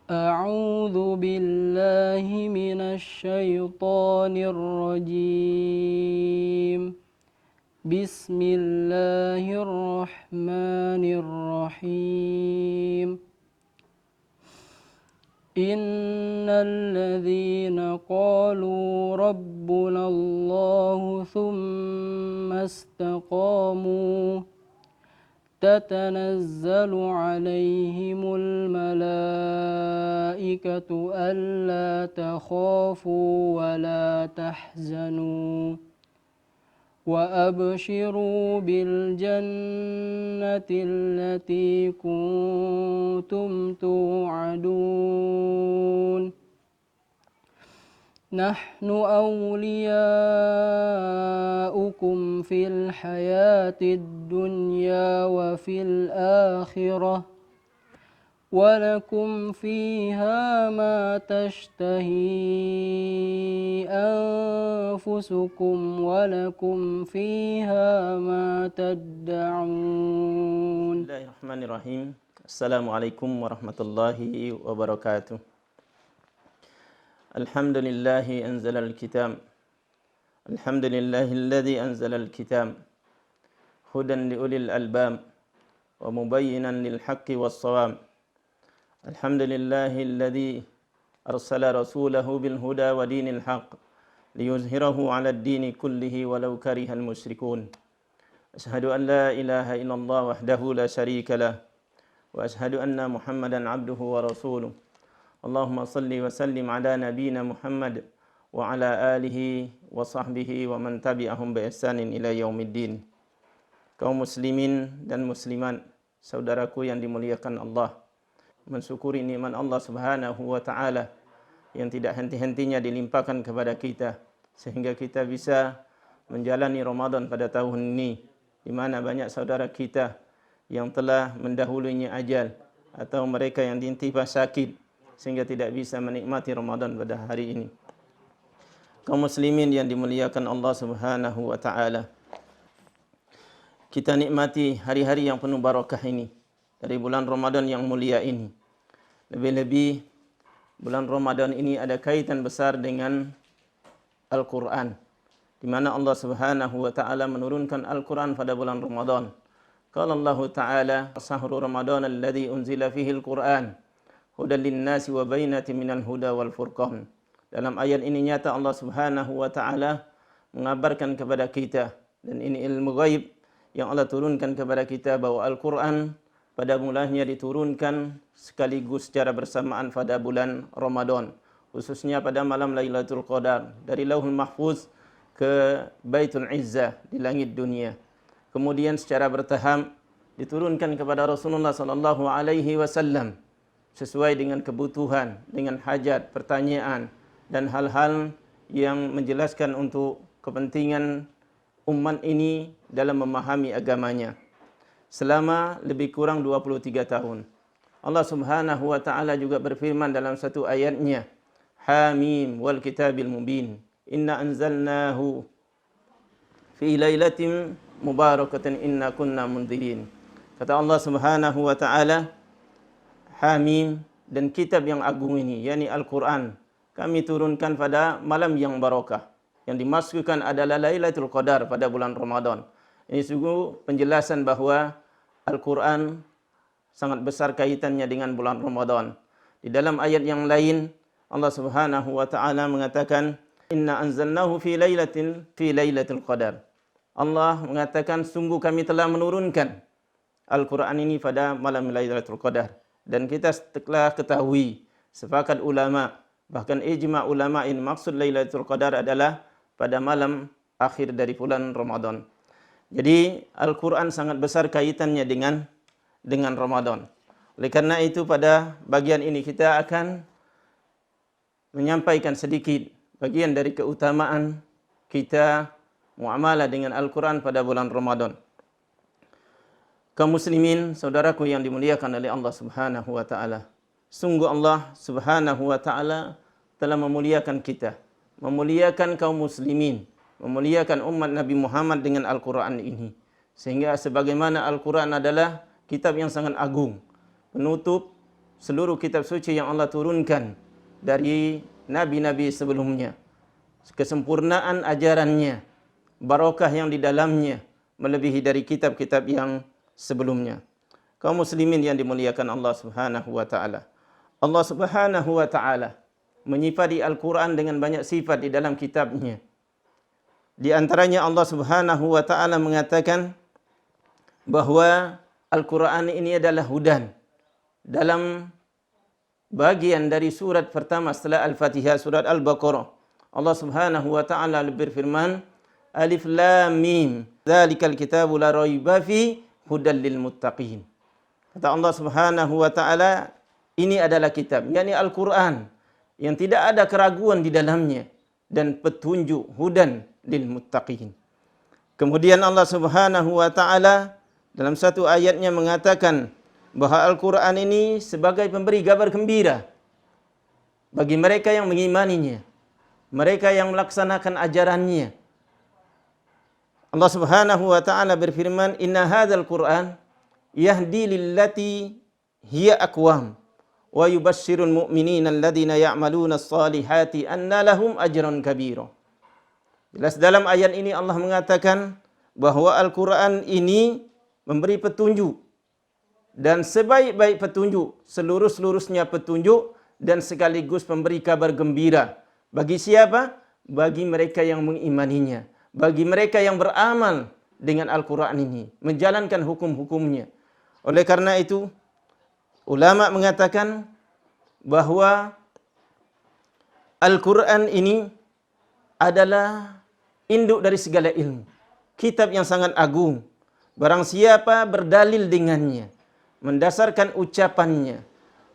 أعوذ بالله من الشيطان الرجيم. بسم الله الرحمن الرحيم. إن الذين قالوا ربنا الله ثم استقاموا تتنزل عليهم الملائكة ألا تخافوا ولا تحزنوا وأبشروا بالجنة التي كنتم توعدون نحن أولياؤكم في الحياة الدنيا وفي الآخرة ولكم فيها ما تشتهي أنفسكم ولكم فيها ما تدعون. بسم الله الرحمن الرحيم. السلام عليكم ورحمة الله وبركاته. الحمد لله أنزل الكتاب. الحمد لله الذي أنزل الكتاب هدى لأولي الألباب ومبينا للحق والصواب. الحمد لله الذي أرسل رسوله بالهدى ودين الحق ليظهره على الدين كله ولو كره المشركون. أشهد أن لا إله إلا الله وحده لا شريك له وأشهد أن محمدا عبده ورسوله. اللهم صل وسلم على نبينا محمد وعلى آله وصحبه ومن تبعهم بإحسان إلى يوم الدين. Kaum muslimin dan muslimat, saudaraku yang dimuliakan Allah, mensyukuri nikmat Allah Subhanahu wa taala yang tidak henti-hentinya dilimpahkan kepada kita sehingga kita bisa menjalani Ramadan pada tahun ini, di mana banyak saudara kita yang telah mendahulunya ajal atau mereka yang ditimpa sakit sehingga tidak bisa menikmati Ramadan pada hari ini. Kaum muslimin yang dimuliakan Allah Subhanahu wa taala, kita nikmati hari-hari yang penuh barakah ini dari bulan Ramadan yang mulia ini. Lebih-lebih bulan Ramadan ini ada kaitan besar dengan Al-Quran, di mana Allah Subhanahu wa taala menurunkan Al-Quran pada bulan Ramadan. Qala Allah Ta'ala, "Syahrul Ramadan alladzi unzila fihi Al-Quran hudan lin-nasi wa bayyinatin minal huda wal furqan." Dalam ayat ini nyata Allah Subhanahu wa taala mengabarkan kepada kita, dan ini ilmu ghaib yang Allah turunkan kepada kita, bahwa Al-Quran pada mulanya diturunkan sekaligus secara bersamaan pada bulan Ramadan, khususnya pada malam Lailatul Qadar, dari Lauhul Mahfuz ke Baitul Izzah di langit dunia. Kemudian secara bertahap diturunkan kepada Rasulullah sallallahu alaihi wasallam sesuai dengan kebutuhan, dengan hajat, pertanyaan dan hal-hal yang menjelaskan untuk kepentingan umat ini dalam memahami agamanya. Selama lebih kurang 23 tahun. Allah Subhanahu wa taala juga berfirman dalam satu ayatnya, Hamim wal kitabil mubin, inna anzalnahu fi lailatin mubarakatin inna kunna mundirin. Kata Allah Subhanahu wa taala, Hamim, dan kitab yang agung ini, yakni Al-Quran, kami turunkan pada malam yang barakah. Yang dimaksudkan adalah Lailatul Qadar pada bulan Ramadan. Ini sungguh penjelasan bahawa Al-Quran sangat besar kaitannya dengan bulan Ramadan. Di dalam ayat yang lain, Allah Subhanahu wa taala mengatakan, Inna anzalnahu fi lailatul qadar. Allah mengatakan, sungguh kami telah menurunkan Al-Quran ini pada malam Lailatul Qadar. Dan kita telah ketahui, sepakat ulama, bahkan ijma' ulama, ini maksud Lailatul Qadar adalah pada malam akhir dari bulan Ramadan. Jadi Al-Quran sangat besar kaitannya dengan Ramadan. Oleh karena itu pada bagian ini kita akan menyampaikan sedikit bagian dari keutamaan kita muamalah dengan Al-Quran pada bulan Ramadan. Kaum muslimin, saudaraku yang dimuliakan oleh Allah Subhanahu wa taala. Sungguh Allah Subhanahu wa taala telah memuliakan kita, memuliakan kaum muslimin, memuliakan umat Nabi Muhammad dengan Al-Quran ini. Sehingga sebagaimana Al-Quran adalah kitab yang sangat agung, penutup seluruh kitab suci yang Allah turunkan dari nabi-nabi sebelumnya. Kesempurnaan ajarannya, barakah yang di dalamnya melebihi dari kitab-kitab yang sebelumnya. Kaum muslimin yang dimuliakan Allah Subhanahu wa taala. Allah Subhanahu wa taala menyifati Al-Qur'an dengan banyak sifat di dalam kitabnya. Di antaranya Allah Subhanahu wa taala mengatakan bahwa Al-Qur'an ini adalah hudan. Dalam bagian dari surat pertama setelah Al-Fatihah, surat Al-Baqarah, Allah Subhanahu wa taala berfirman, Alif Lam Mim, dzalikal kitabu la raiba fi hudal lil muttaqin. Kata Allah Subhanahu wa taala, ini adalah kitab, yakni Al-Qur'an, yang tidak ada keraguan di dalamnya dan petunjuk, hudan lil muttaqin. Kemudian Allah Subhanahu wa taala dalam satu ayatnya mengatakan bahwa Al-Qur'an ini sebagai pemberi kabar gembira bagi mereka yang mengimaninya, mereka yang melaksanakan ajarannya. Allah Subhanahu wa taala berfirman, "Inna hadzal Qur'an yahdi lillati hiya aqwam wa yubasyshirul mu'minina alladziina ya'maluna as-salihati anna lahum ajran kabira." Jelas dalam ayat ini Allah mengatakan bahwa Al-Qur'an ini memberi petunjuk, dan sebaik-baik petunjuk, seluruh-seluruhnya petunjuk, dan sekaligus memberi kabar gembira. Bagi siapa? Bagi mereka yang mengimaninya, bagi mereka yang beramal dengan Al-Qur'an ini, menjalankan hukum-hukumnya. Oleh karena itu, ulama mengatakan bahwa Al-Qur'an ini adalah induk dari segala ilmu, kitab yang sangat agung. Barang siapa berdalil dengannya, mendasarkan ucapannya,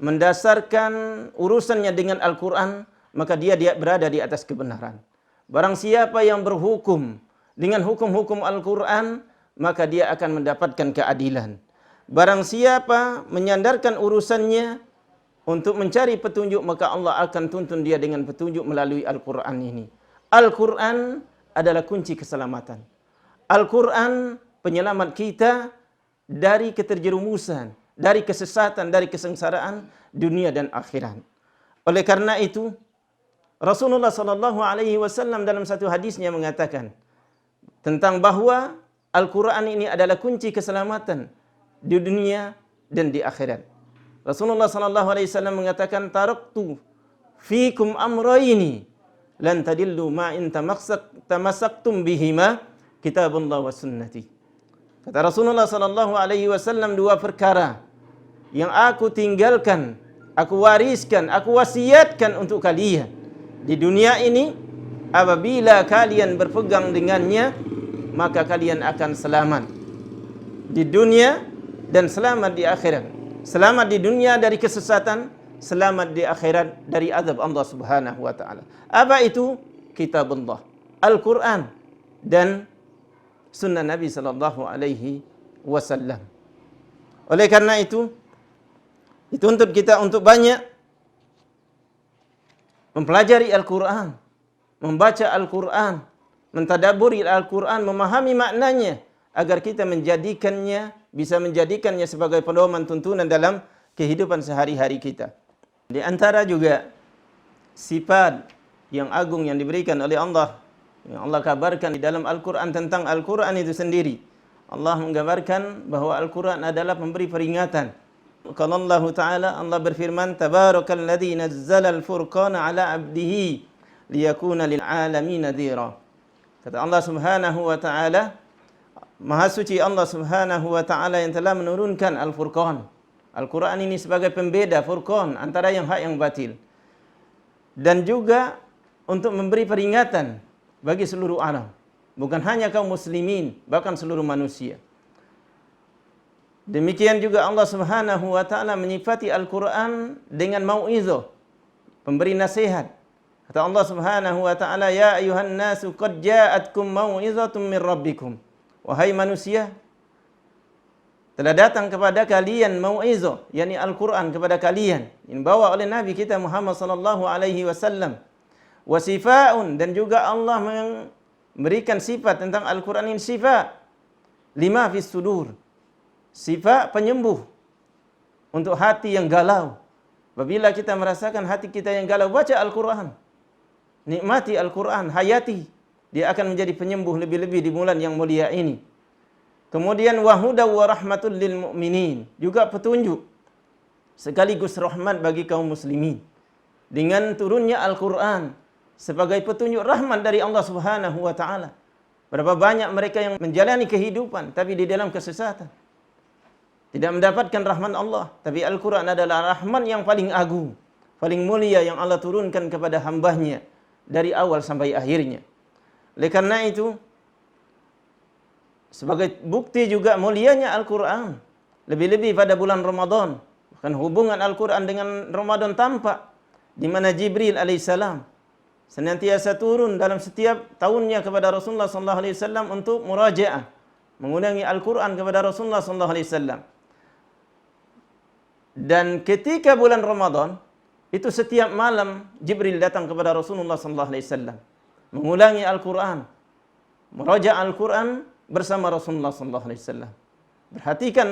mendasarkan urusannya dengan Al-Qur'an, maka dia berada di atas kebenaran. Barang siapa yang berhukum dengan hukum-hukum Al-Qur'an, maka dia akan mendapatkan keadilan. Barang siapa menyandarkan urusannya untuk mencari petunjuk, maka Allah akan tuntun dia dengan petunjuk melalui Al-Qur'an ini. Al-Qur'an adalah kunci keselamatan. Al-Qur'an penyelamat kita dari keterjerumusan, dari kesesatan, dari kesengsaraan dunia dan akhirat. Oleh karena itu, Rasulullah sallallahu alaihi wasallam dalam satu hadisnya mengatakan tentang bahwa Al-Qur'an ini adalah kunci keselamatan di dunia dan di akhirat. Rasulullah sallallahu alaihi wasallam mengatakan, "Taraktu fikum amrayni lan tadillu ma in tamassaktum bihima, kitabullah wa sunnati." Kata Rasulullah sallallahu alaihi wasallam, dua perkara yang aku tinggalkan, aku wariskan, aku wasiatkan untuk kalian di dunia ini, apabila kalian berpegang dengannya, maka kalian akan selamat di dunia dan selamat di akhirat. Selamat di dunia dari kesesatan, selamat di akhirat dari azab Allah Subhanahu wa taala. Apa itu? Kitabullah, Al-Qur'an dan sunnah Nabi sallallahu alaihi wasallam. Oleh karena itu dituntut kita untuk banyak mempelajari Al-Qur'an, membaca Al-Qur'an, mentadabburi Al-Qur'an, memahami maknanya, agar kita bisa menjadikannya sebagai pedoman tuntunan dalam kehidupan sehari-hari kita. Di antara juga sifat yang agung yang diberikan oleh Allah, yang Allah kabarkan di dalam Al-Qur'an tentang Al-Qur'an itu sendiri. Allah menggambarkan bahwa Al-Qur'an adalah pemberi peringatan. Qala Allah Ta'ala, Allah berfirman, "Tabarakalladzi nazzala al-furqana 'ala 'abdihi liyakuna lil 'alamin nadhira." Kata Allah Subhanahu wa taala, Maha suci Allah Subhanahu wa taala yang telah menurunkan Al-Furqan. Al-Qur'an ini sebagai pembeda, furqan, antara yang hak yang batil. Dan juga untuk memberi peringatan bagi seluruh alam, bukan hanya kaum muslimin, bahkan seluruh manusia. Demikian juga Allah Subhanahu wa taala menyifati Al-Qur'an dengan mau'izah, pemberi nasihat. Kata Allah Subhanahu wa taala, "Ya ayuhan nasu qad ja'atkum mau'izatun min rabbikum." Wahai manusia, telah datang kepada kalian mau'izah, yakni Al-Qur'an kepada kalian, yang dibawa oleh Nabi kita Muhammad sallallahu alaihi wasallam. Wa sifaa'un, dan juga Allah memberikan sifat tentang Al-Qur'an ini, sifat lima fis sudur, sifat penyembuh untuk hati yang galau, Apabila kita merasakan hati kita yang galau, baca Al-Quran. Nikmati Al-Quran, hayati. Dia akan menjadi penyembuh lebih-lebih di bulan yang mulia ini. Kemudian wahuda wa rahmatul lil mu'minin. Juga petunjuk sekaligus rahmat bagi kaum muslimin. Dengan turunnya Al-Quran sebagai petunjuk rahmat dari Allah Subhanahu wa taala. Berapa banyak mereka yang menjalani kehidupan tapi di dalam kesesatan. Tidak mendapatkan rahmat Allah. Tapi Al-Quran adalah rahmat yang paling agung, paling mulia yang Allah turunkan kepada hambanya dari awal sampai akhirnya. Oleh karena itu, sebagai bukti juga mulianya Al-Quran, lebih-lebih pada bulan Ramadan. Bahkan hubungan Al-Quran dengan Ramadan tampak, di mana Jibril alaihissalam senantiasa turun dalam setiap tahunnya kepada Rasulullah sallallahu alaihi wasallam untuk murajaah, mengulangi Al-Quran kepada Rasulullah sallallahu alaihi wasallam. Dan ketika bulan Ramadan, itu setiap malam Jibril datang kepada Rasulullah sallallahu alaihi wasallam, mengulangi Al-Quran, murajaah Al-Quran bersama Rasulullah sallallahu alaihi wasallam. Perhatikan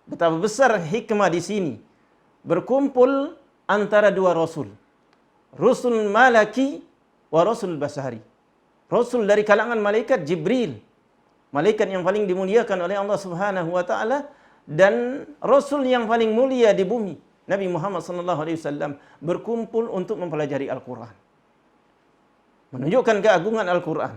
betapa besar hikmah di sini. Berkumpul antara dua rasul. Rasul malaki wa rasul basari. Rasul dari kalangan malaikat Jibril, malaikat yang paling dimuliakan oleh Allah Subhanahu wa taala, dan rasul yang paling mulia di bumi, Nabi Muhammad sallallahu alaihi wasallam, berkumpul untuk mempelajari Al-Quran. Menunjukkan keagungan Al-Quran.